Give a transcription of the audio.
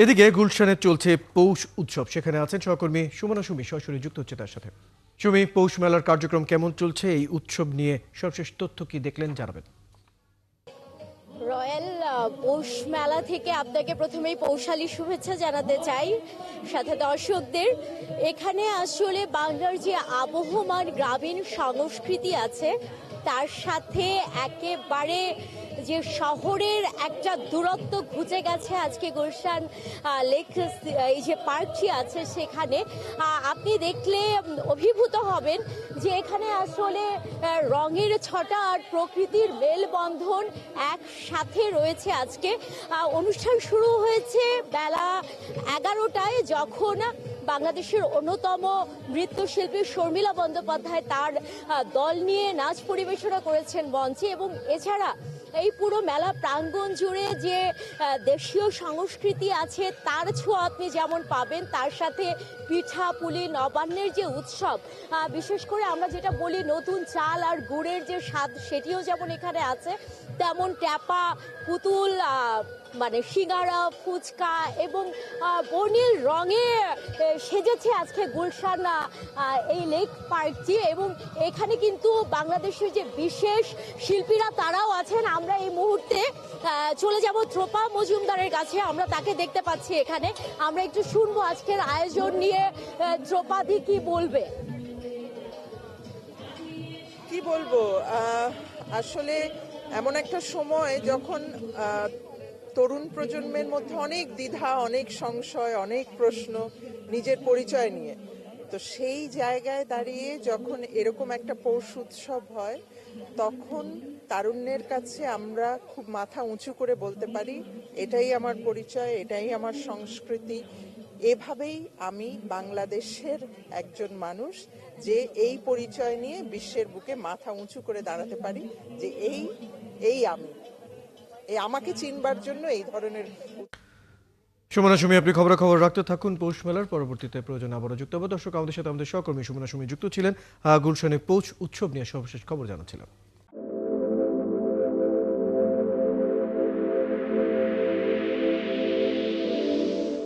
এদিকে গুলশানে চলছে পৌষ উৎসব। সেখানে আছেন সহকর্মী সুমনা সুমি, সরাসরি যুক্ত হচ্ছে তার সাথে। সুমি, পৌষ মেলার কার্যক্রম কেমন চলছে, এই উৎসব নিয়ে সর্বশেষ তথ্য কি দেখলেন জানাবেন। রয়্যাল পৌষ মেলা থেকে আপনাকে প্রথমেই পৌষালী শুভেচ্ছা জানাতে চাই, সাথে দর্শকদের। এখানে আসলে বাংলার যে আবহমান গ্রামীণ সংস্কৃতি আছে তার সাথে একেবারে যে শহরের একটা দূরত্ব ঘুচে গেছে আজকে গুলশান লেক, এই যে পার্কটি আছে সেখানে আপনি দেখলে অভিভূত হবেন যে এখানে আসলে রঙের ছটা আর প্রকৃতির মেলবন্ধন একসাথে রয়েছে। আজকে অনুষ্ঠান শুরু হয়েছে বেলা 11টায়, যখন বাংলাদেশের অন্যতম নৃত্যশিল্পী শর্মিলা বন্দ্যোপাধ্যায় তার দল নিয়ে নাচ পরিবেশনা করেছেন মঞ্চে। এবং এছাড়া এই পুরো মেলা প্রাঙ্গণ জুড়ে যে দেশীয় সংস্কৃতি আছে তার ছোঁয়া আপনি যেমন পাবেন, তার সাথে পিঠা পুলি নবান্নের যে উৎসব, বিশেষ করে আমরা যেটা বলি নতুন চাল আর গুড়ের যে স্বাদ, সেটিও যেমন এখানে আছে, তেমন ট্যাপা, পুতুল, মানে সিঙ্গারা, ফুচকা এবং বর্ণিল রঙে সেজেছে আজকে গুলশান এই লেক পার্কটি। এবং এখানে কিন্তু বাংলাদেশের যে বিশেষ শিল্পীরা তারাও আছেন। আমরা এই মুহূর্তে চলে যাব ত্রপা মজুমদারের কাছে, আমরা তাকে দেখতে পাচ্ছি এখানে। আমরা একটু শুনবো আজকের আয়োজন নিয়ে ত্রপাদি কি বলবে। কি বলবো, আসলে এমন একটা সময় যখন তরুণ প্রজন্মের মধ্যে অনেক দ্বিধা, অনেক সংশয়, অনেক প্রশ্ন নিজের পরিচয় নিয়ে। তো সেই জায়গায় দাঁড়িয়ে যখন এরকম একটা পৌষ উৎসব হয়, তখন তারুণ্যের কাছে আমরা খুব মাথা উঁচু করে বলতে পারি, এটাই আমার পরিচয়, এটাই আমার সংস্কৃতি। এভাবেই আমি বাংলাদেশের একজন মানুষ যে এই পরিচয় নিয়ে বিশ্বের বুকে মাথা উঁচু করে দাঁড়াতে পারি, যে এই আমি, এই আমাকে চিনবার জন্য এই ধরনের। সুমনা সুমি, আপনি খবর রাখতে থাকুন। পৌষ মেলার পরবর্তীতে প্রয়োজন আবারও যুক্ত হবো। দর্শক, আমাদের সাথে আমাদের সহকর্মী সুমনা সুমি যুক্ত ছিলেন। গুলশানে পৌষ উৎসব নিয়ে সর্বশেষ খবর জানাচ্ছিলাম।